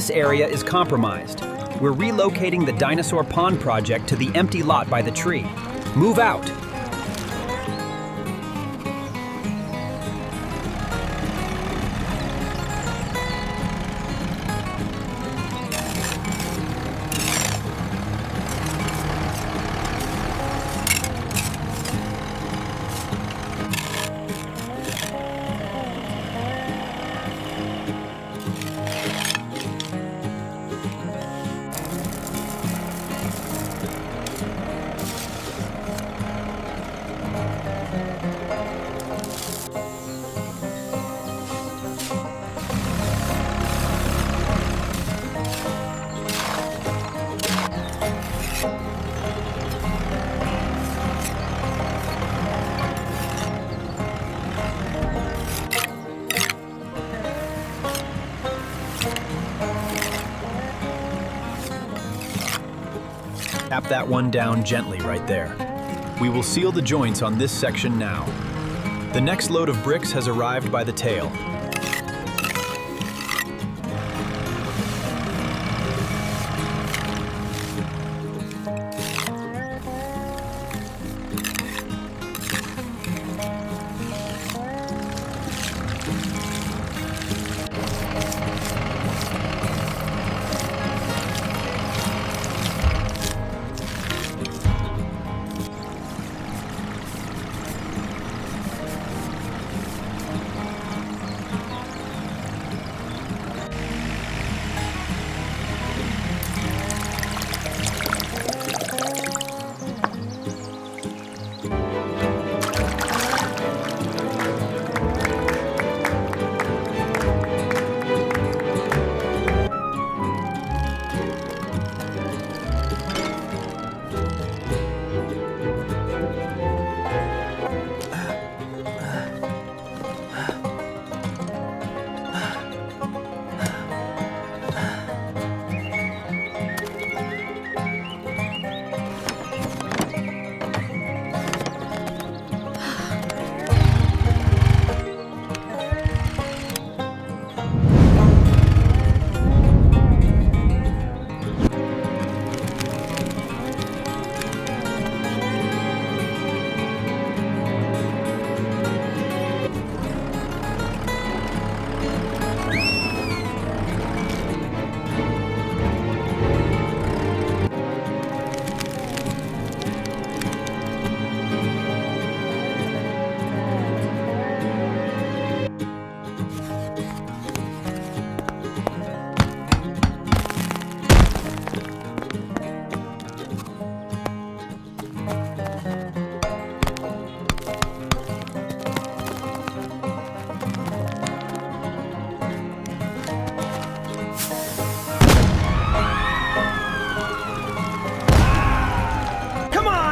This area is compromised. We're relocating the dinosaur pond project to the empty lot by the tree. Move out. Tap that one down gently right there. We will seal the joints on this section now. The next load of bricks has arrived by the tail.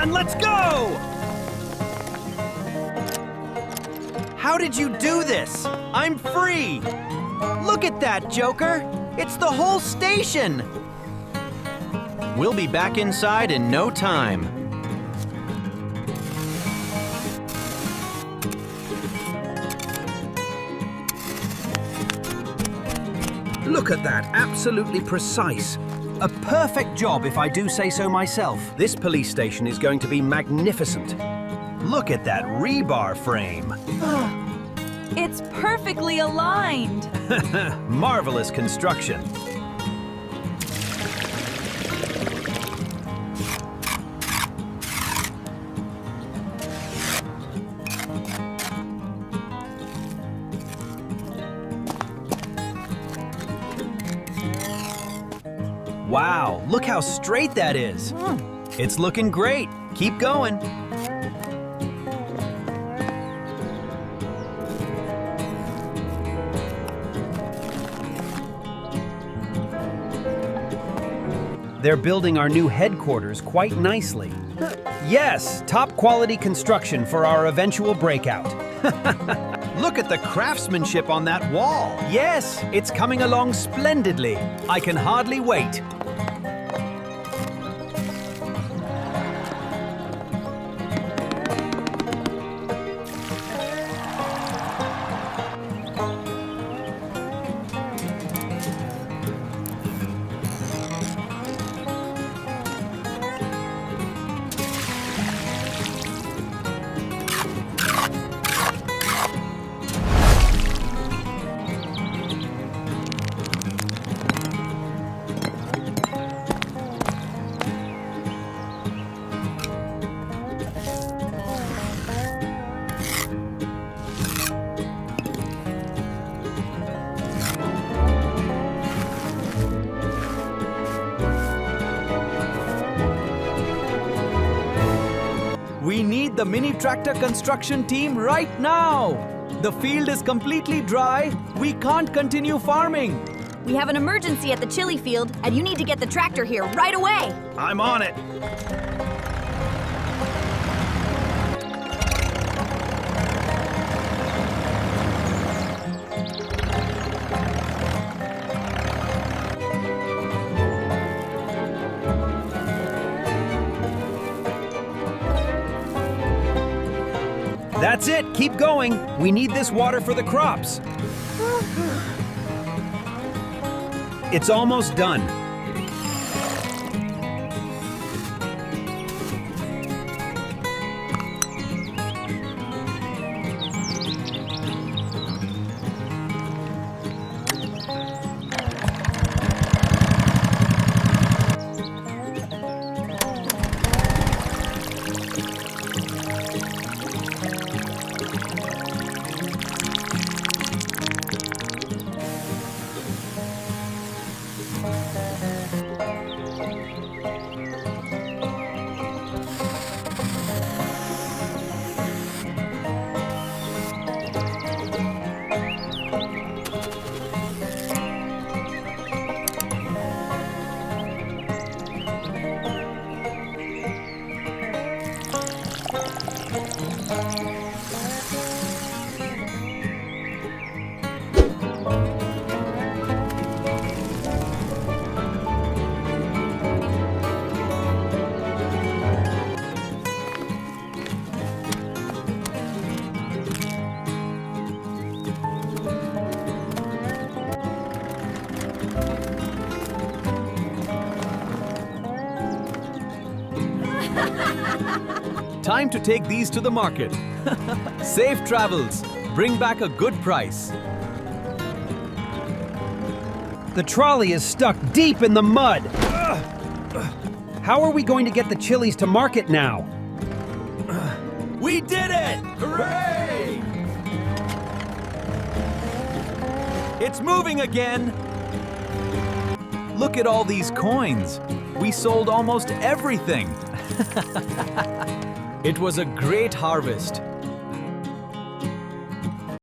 Let's go! How did you do this? I'm free! Look at that, Joker! It's the whole station! We'll be back inside in no time. Look at that, absolutely precise. A perfect job, if I do say so myself. This police station is going to be magnificent. Look at that rebar frame. It's perfectly aligned. Marvelous construction. Wow, look how straight that is. It's looking great. Keep going. They're building our new headquarters quite nicely. Yes, top quality construction for our eventual breakout. Look at the craftsmanship on that wall. Yes, it's coming along splendidly. I can hardly wait. We need the mini tractor construction team right now. The field is completely dry. We can't continue farming. We have an emergency at the chili field, and you need to get the tractor here right away. I'm on it. That's it. Keep going. We need this water for the crops. It's almost done. Time to take these to the market. Safe travels. Bring back a good price. The trolley is stuck deep in the mud. How are we going to get the chilies to market now? We did it! Hooray! It's moving again. Look at all these coins. We sold almost everything. It was a great harvest.